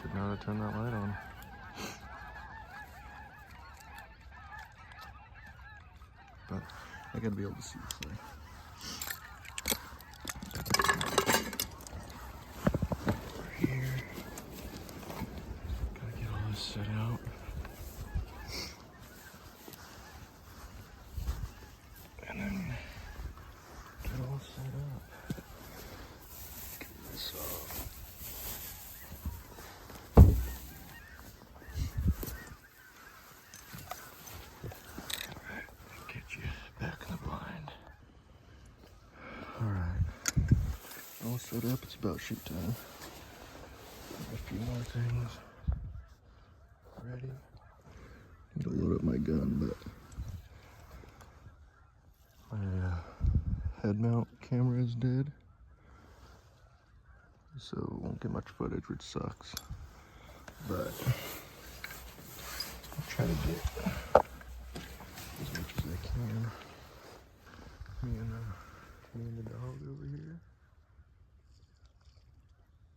Should know how to turn that light on. But I gotta be able to see this thing. Over here. Gotta get all this set out. And then get all set up. Get this off. All set up, it's about shoot time. A few more things ready. Need to load up my gun, but my head mount camera is dead, so won't get much footage, which sucks. But I'll try to get as much as I can. Me and the dog over here,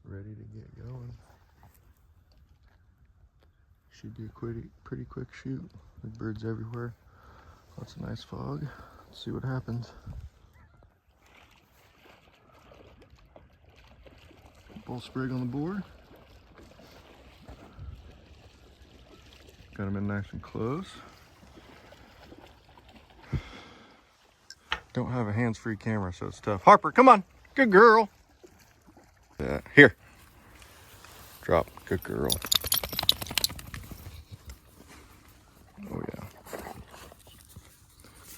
ready to get going. Should be a pretty quick shoot. There's birds everywhere. Lots of nice fog. Let's see what happens. Bull sprig on the board. Got him in nice and close. Don't have a hands-free camera, so it's tough. Harper, come on. Good girl. Yeah, here. Drop. Good girl. Oh, yeah.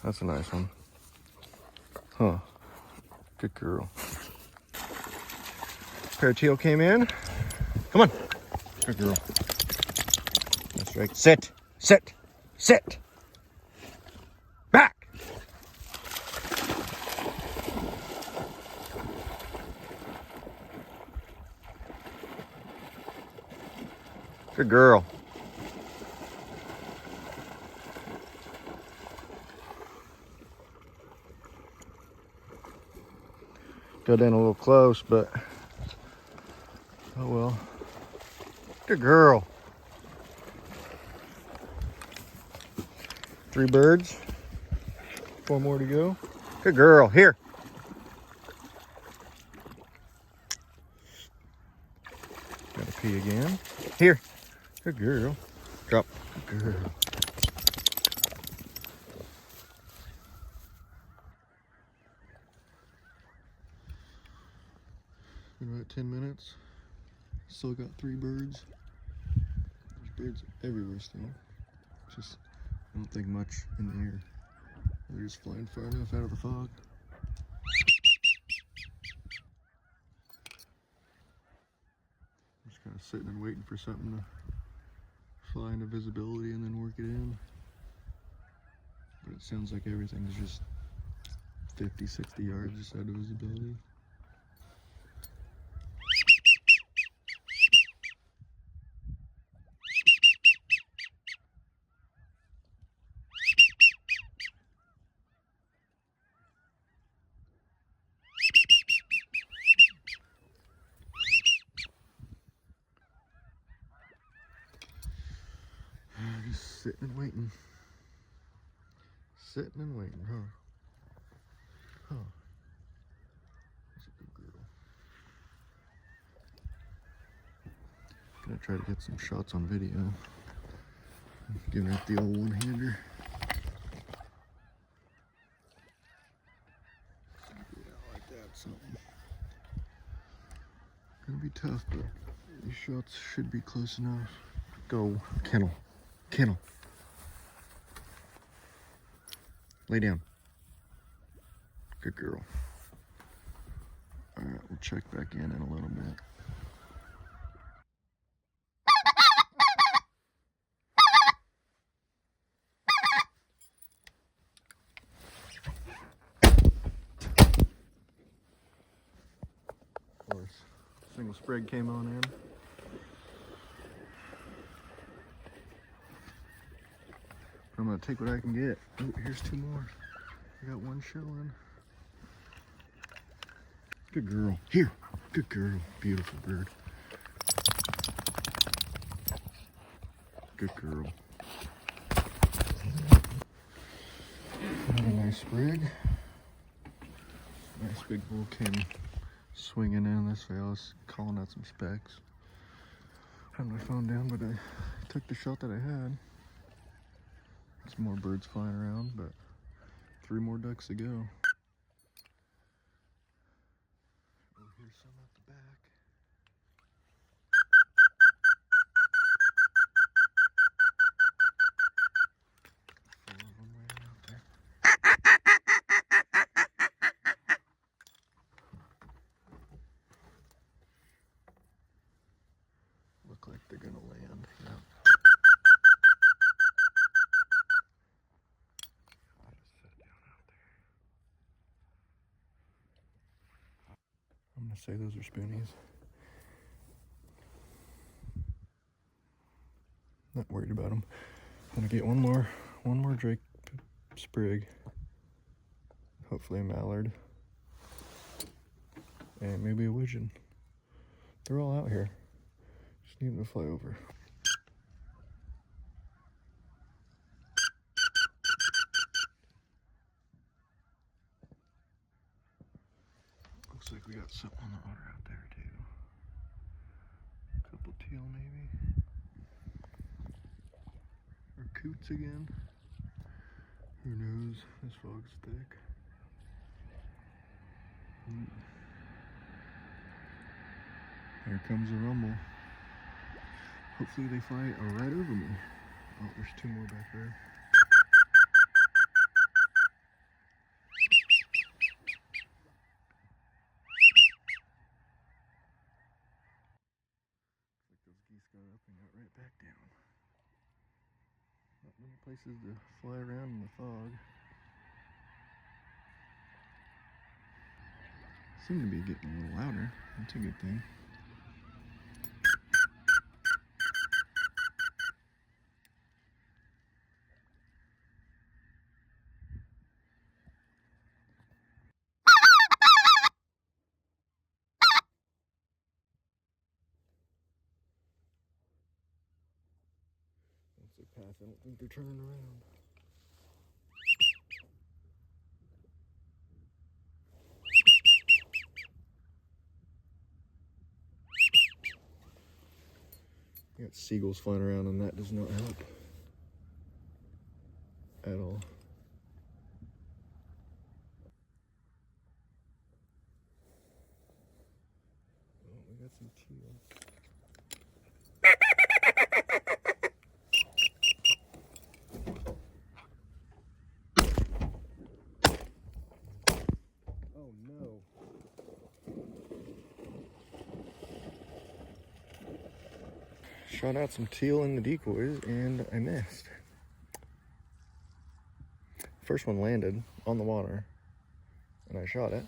That's a nice one. Huh. Good girl. Pair of teal came in. Come on. Good girl. That's right. Sit. Sit. Sit. Back. Good girl. Got in a little close, but oh well. Good girl. 3 birds. 4 more to go. Good girl. Here. Gotta pee again. Here. Good girl. Drop. Good girl. Been about 10 minutes. Still got 3 birds. There's birds everywhere still. Just, I don't think much in the air. They're just flying far enough out of the fog. Just kind of sitting and waiting for something to fly into visibility and then work it in. But it sounds like everything's just 50, 60 yards just out of visibility. Just sitting and waiting. Sitting and waiting, huh? Huh. That's a good girl. Gonna try to get some shots on video. Giving it the old one-hander. Yeah, like that, something. Gonna be tough, but these shots should be close enough. Go, kennel. Kennel. Lay down. Good girl. Alright, we'll check back in a little bit. Of course, single sprig came on in. I'm gonna take what I can get. Oh, here's 2 more. I got 1 showing. Good girl. Here. Good girl. Beautiful bird. Good girl. Got a nice sprig. Nice big bull came swinging in this way. I was calling out some specks. Had my phone down, but I took the shot that I had. Some more birds flying around, but 3 more ducks to go. Oh, here's some at the back. Four of them laying out there. Look like they're gonna land. Yeah. I'm gonna say those are spoonies. Not worried about them. I'm gonna get one more drake sprig. Hopefully a mallard. And maybe a widgeon. They're all out here. Just need them to fly over. Looks like we got something on the water out there too. A couple teal maybe. Or coots again. Who knows? This fog's thick. Here comes a rumble. Hopefully they fly right over me. Oh, there's 2 more back there. Looks like those geese got up and got right back down. Not many places to fly around in the fog. Seem to be getting a little louder. That's a good thing. Once they pass, I don't think they're turning around. You got seagulls flying around, and that does not help at all. Oh, we got some teal. Oh no. Shot out some teal in the decoys and I missed. First one landed on the water and I shot it.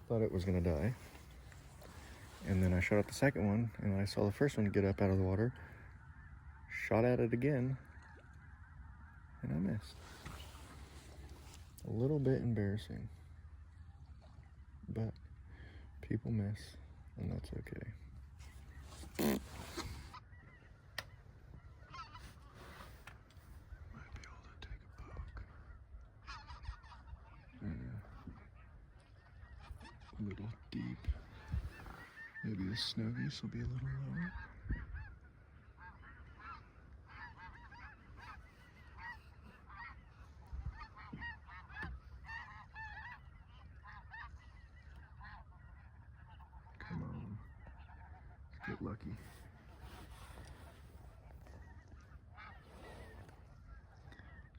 Thought it was gonna die. And then I shot at the second one and I saw the first one get up out of the water. Shot at it again and I missed. A little bit embarrassing. But people miss and that's okay. A little deep. Maybe the snow geese will be a little lower. Come on. Let's get lucky.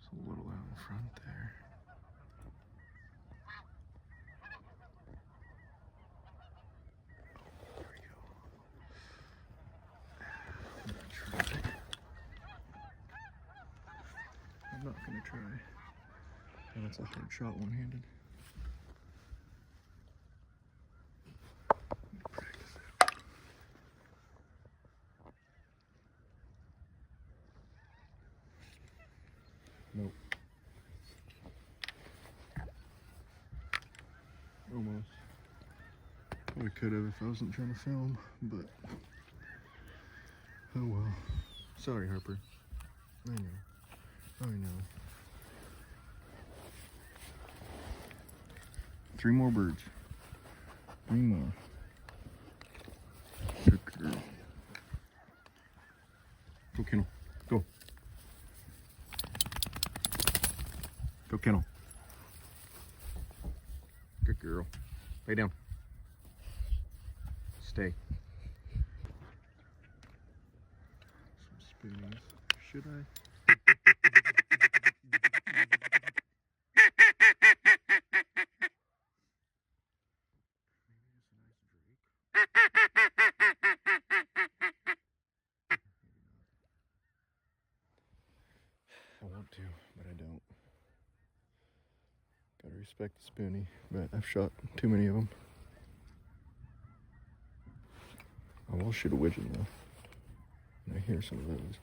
Just a little out in front there. I'm not gonna try. And it's after I shot one-handed. Practice it. Nope. Almost. Probably could have if I wasn't trying to film, but oh well. Sorry, Harper. I know. I know. 3 more birds. 3 more. Good girl. Go, kennel. Go. Go, kennel. Good girl. Lay down. Stay. Some spoonies. Should I? I want to, but I don't. Gotta respect the spoonie, but I've shot too many of them. I will shoot a widgeon though. And I hear some of those.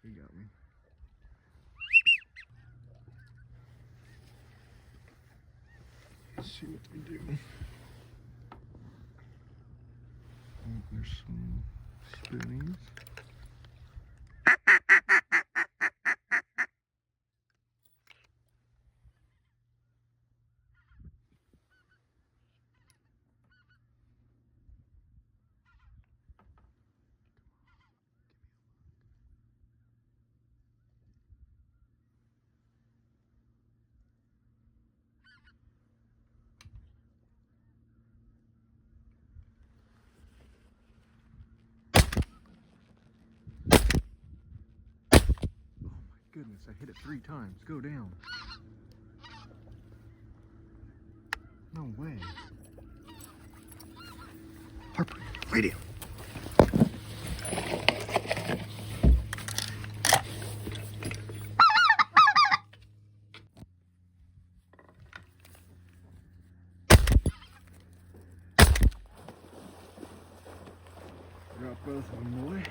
He got me. Let's see what they do. Oh, there's some spoonies. Goodness, I hit it 3 times. Go down. No way. Harper, lay down. Drop both of them, boy.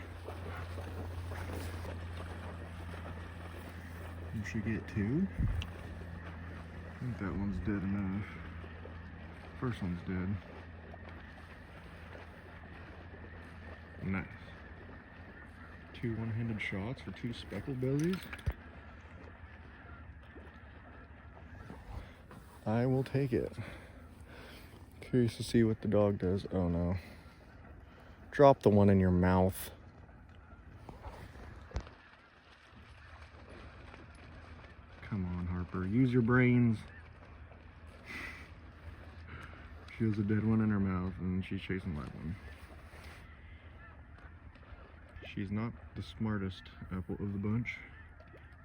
You should get 2. I think that one's dead enough. First one's dead. Nice. 2 one-handed shots for 2 speckled bellies. I will take it. Curious to see what the dog does. Oh no. Drop the one in your mouth. Come on, Harper. Use your brains. She has a dead one in her mouth and she's chasing that one. She's not the smartest apple of the bunch,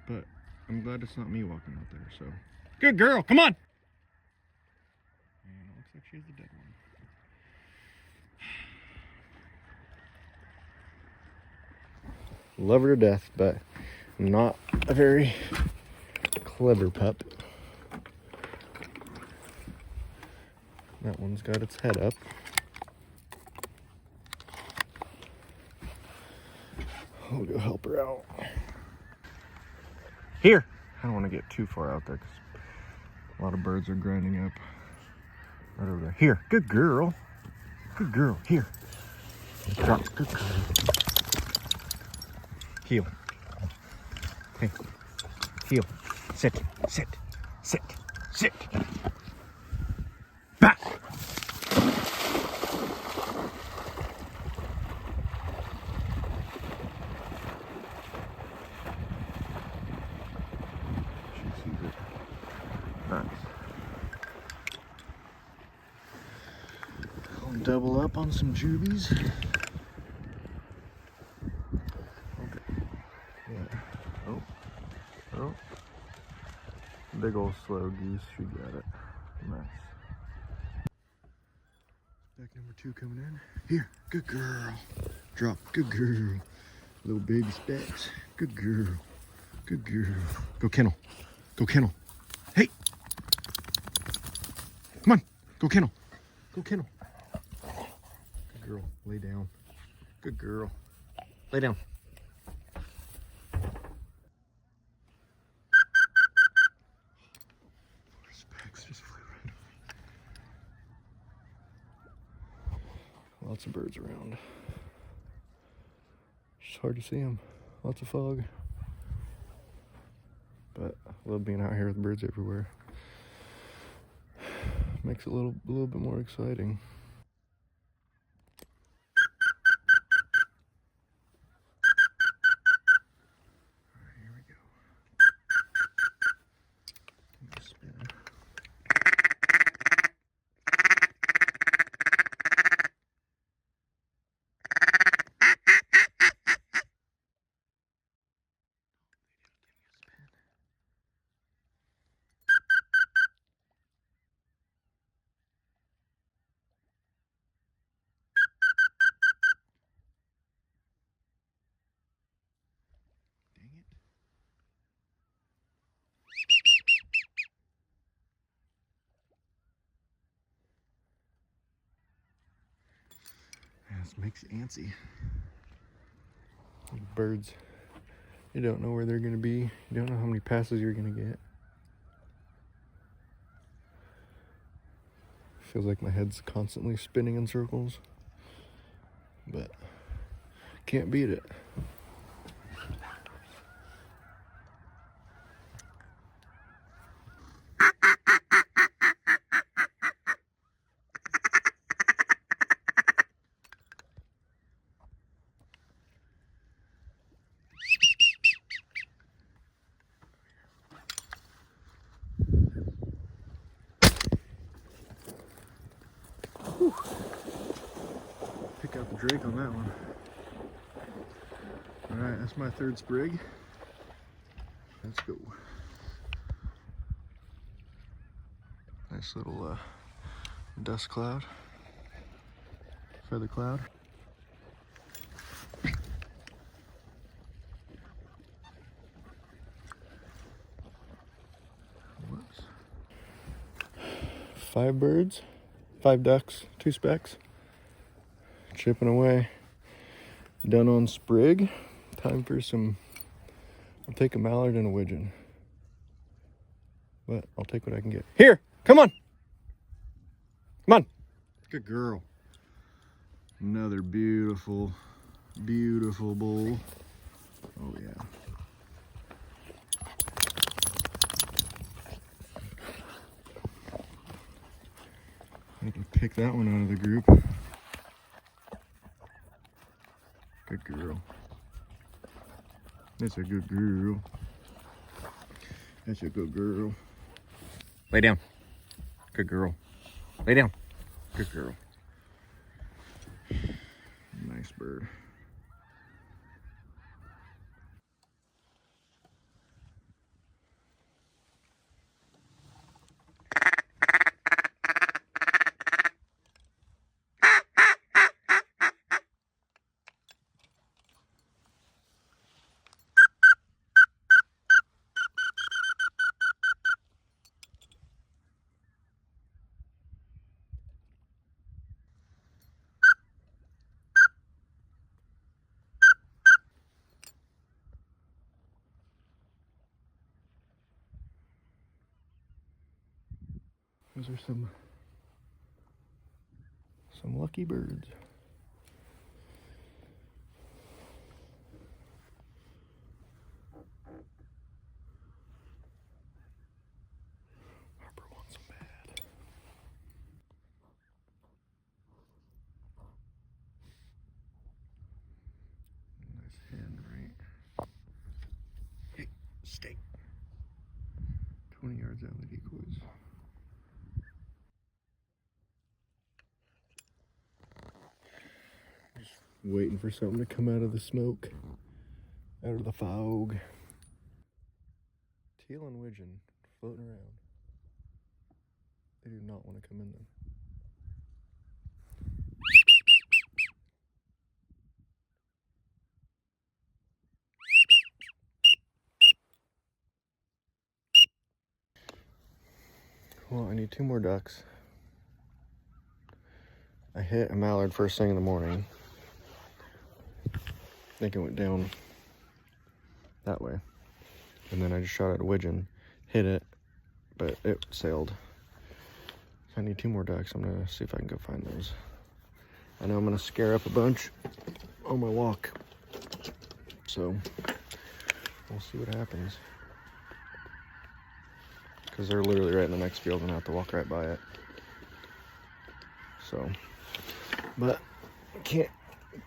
but I'm glad it's not me walking out there, so. Good girl, come on! And it looks like she has the dead one. Love her to death, but I'm not a very clever pup. That one's got its head up. I'll go help her out. Here! I don't want to get too far out there because a lot of birds are grinding up. Right over there. Here! Good girl! Good girl! Here! Drop. Good girl. Heel. Hey. Heel. Sit. Sit. Sit. Sit. Back! She sees it. Nice. I'll double up on some jubies. Okay. Yeah. Oh. Oh. Big old slow geese. She got it. Nice. Back number 2 coming in. Here. Good girl. Drop. Good girl. Little baby specks. Good girl. Good girl. Go kennel. Go kennel. Hey. Come on. Go kennel. Go kennel. Good girl. Lay down. Good girl. Lay down. Specks just flew right over. Lots of birds around. It's hard to see them. Lots of fog. But I love being out here with birds everywhere. Makes it a little bit more exciting. Alright, here we go. Give me a spin. Dang it. Yeah, this makes you antsy. Like birds, you don't know where they're gonna be. You don't know how many passes you're gonna get. Feels like my head's constantly spinning in circles, but can't beat it. Whew. Pick out the drake on that one. Alright, that's my third sprig. Let's go. Nice little dust cloud. Feather cloud. Whoops. 5 birds, 5 ducks, 2 specks. Chipping away. Done on sprig. Time for some, I'll take a mallard and a widgeon. But I'll take what I can get. Here, come on. Come on. Good girl. Another beautiful, beautiful bull. Oh yeah. I can pick that one out of the group. Good girl. That's a good girl. That's a good girl. Lay down. Good girl. Lay down. Good girl. Nice bird. Those are some lucky birds. Harper wants them bad. Nice hand, right? Hey, stay. 20 yards out of the decoys. Just waiting for something to come out of the smoke, out of the fog. Teal and widgeon floating around. They do not want to come in them. Well, I need 2 more ducks. I hit a mallard first thing in the morning. I think it went down that way. And then I just shot at a widgeon, hit it, but it sailed. So I need 2 more ducks. I'm gonna see if I can go find those. I know I'm gonna scare up a bunch on my walk. So we'll see what happens. Because they're literally right in the next field and I have to walk right by it. So, but you can't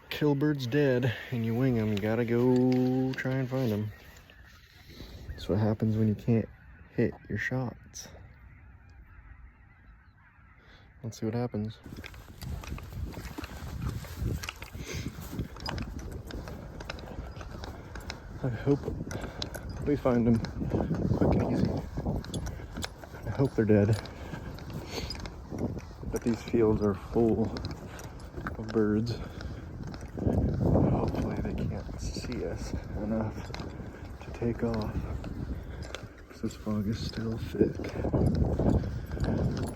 kill birds dead and you wing them. You gotta go try and find them. That's what happens when you can't hit your shots. Let's see what happens. I hope we find them quick and easy. I hope they're dead. But these fields are full of birds. Hopefully they can't see us enough to take off. Because this fog is still thick.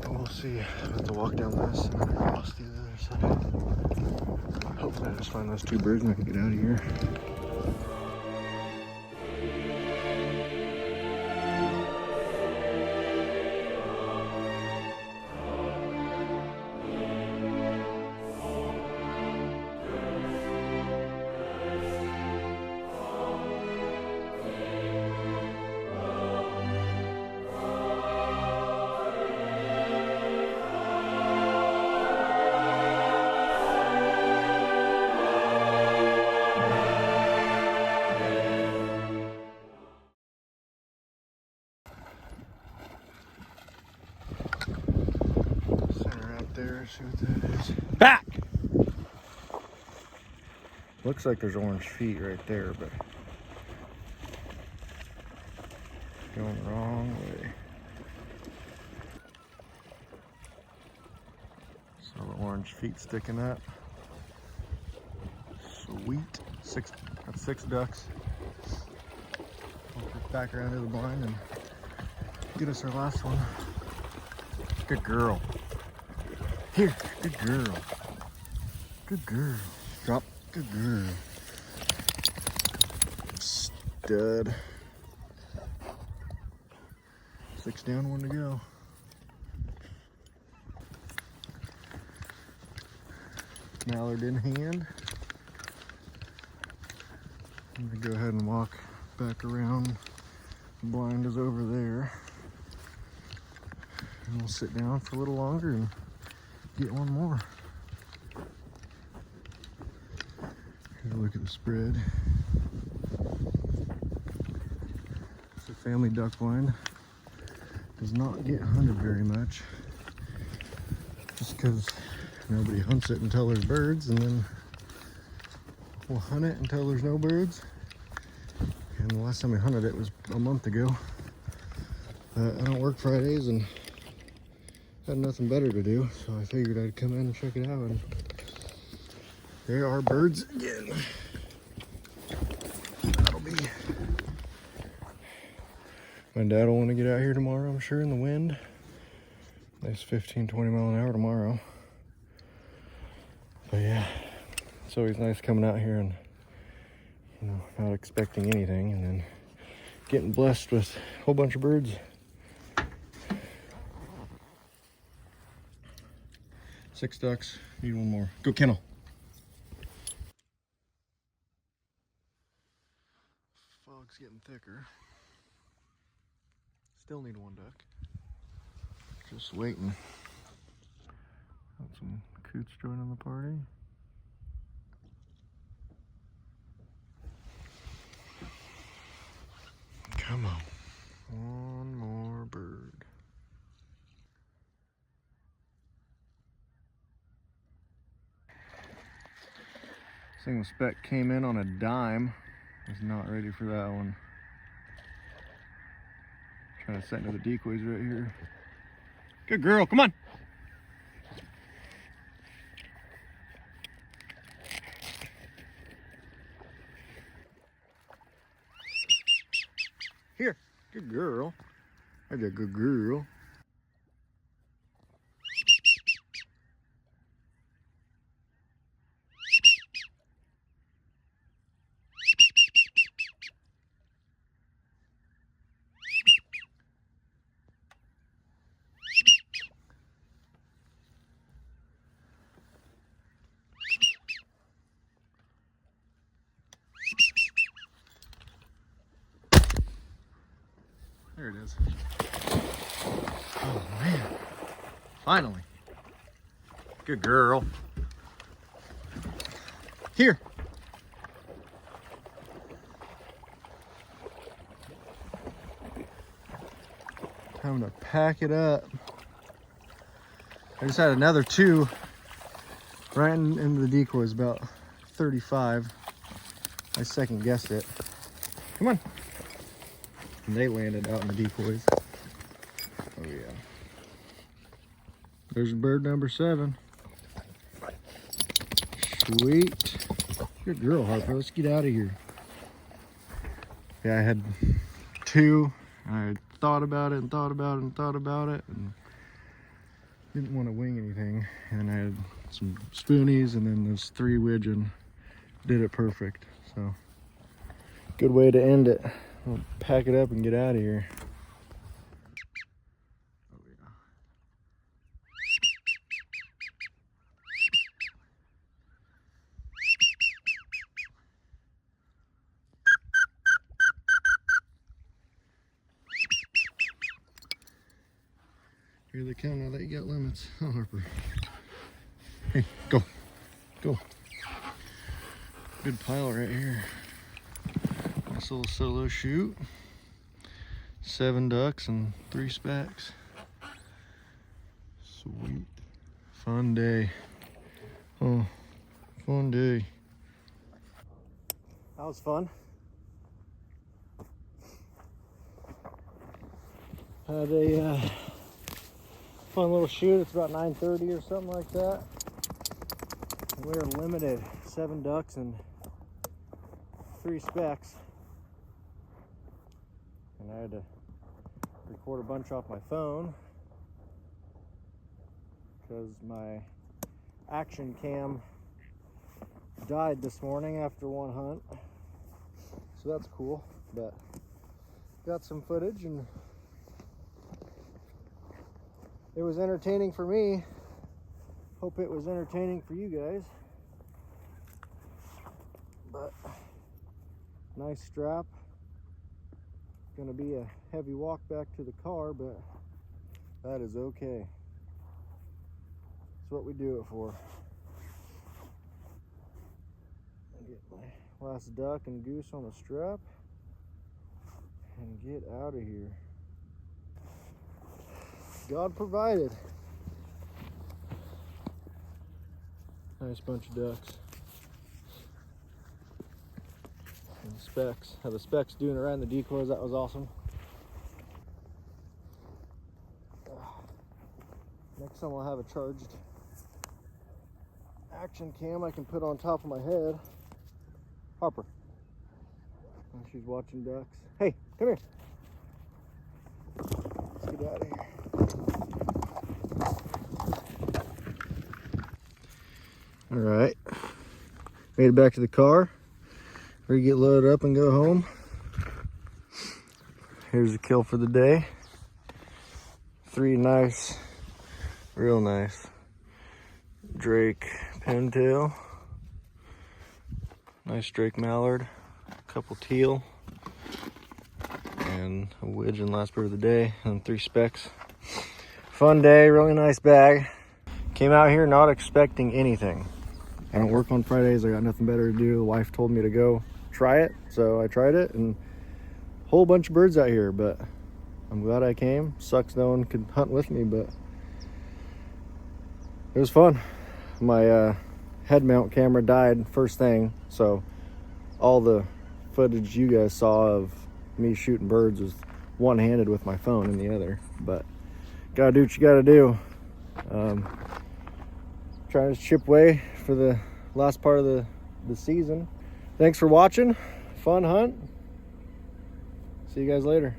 But we'll see. I'll have to walk down this and then across the other side. Hopefully I just find those two birds and I can get out of here. There, see what that is. Back! Looks like there's orange feet right there, but going the wrong way. So the orange feet sticking up. Sweet. That's 6 ducks. We'll get back around to the blind and get us our last one. Good girl. Here, good girl. Good girl. Drop. Good girl. Stud. 6 down, 1 to go. Mallard in hand. I'm gonna go ahead and walk back around. The blind is over there. And we'll sit down for a little longer and get one more. Here's a look at the spread. It's a family duck blind. Does not get hunted very much. Just because nobody hunts it until there's birds, and then we'll hunt it until there's no birds. And the last time we hunted it was a month ago. I don't work Fridays and had nothing better to do, so I figured I'd come in and check it out, and there are birds again. That'll be. My dad will want to get out here tomorrow, I'm sure, in the wind. Nice 15, 20 mile an hour tomorrow. But yeah, it's always nice coming out here and, you know, not expecting anything, and then getting blessed with a whole bunch of birds. 6 ducks, need one more. Go kennel. Fog's getting thicker. Still need 1 duck. Just waiting. Got some coots joining the party. Come on. One more bird. Single speck came in on a dime. Was not ready for that one. Trying to set into the decoys right here. Good girl, come on. Here, good girl. That's a good girl. is. Oh man, finally. Good girl. Here. Time to pack it up. I just had another 2 right into the decoys, about 35. I second guessed it. Come on. And they landed out in the decoys. Oh yeah. There's bird number 7. Sweet. Good girl, Harper. Let's get out of here. Yeah, I had 2. I thought about it and thought about it and thought about it and didn't want to wing anything. And I had some spoonies and then those 3 widgeon did it perfect. So good way to end it. I'll pack it up and get out of here. Oh yeah. Here they come now that you got limits. Oh, Harper. Hey, go. Go. Good pile right here. Nice little solo shoot. 7 ducks and 3 specks. Sweet. Fun day. Oh, fun day. That was fun. Had a fun little shoot. It's about 9:30 or something like that. We're limited. 7 ducks and 3 specks. And I had to record a bunch off my phone because my action cam died this morning after one hunt. So that's cool, but got some footage and it was entertaining for me. Hope it was entertaining for you guys. But nice strap. Gonna be a heavy walk back to the car, but that is okay. That's what we do it for. I'll get my last duck and goose on the strap and get out of here. God provided. Nice bunch of ducks. And specks. How the specks doing around the decoys, that was awesome. Next time I'll have a charged action cam I can put on top of my head. Harper. Oh, she's watching ducks. Hey, come here. Let's get out of here. All right, made it back to the car. Ready to get loaded up and go home. Here's the kill for the day. 3 nice, real nice Drake pintail, nice Drake mallard, a couple teal, and a widgeon last bird of the day, and 3 specks. Fun day, really nice bag. Came out here not expecting anything. I don't work on Fridays, I got nothing better to do. The wife told me to go try it, so I tried it, and a whole bunch of birds out here, but I'm glad I came. Sucks no one could hunt with me, but it was fun. My head mount camera died first thing, so all the footage you guys saw of me shooting birds was one-handed with my phone in the other, but gotta do what you gotta do. Trying to chip away for the last part of the season. Thanks for watching. Fun hunt. See you guys later.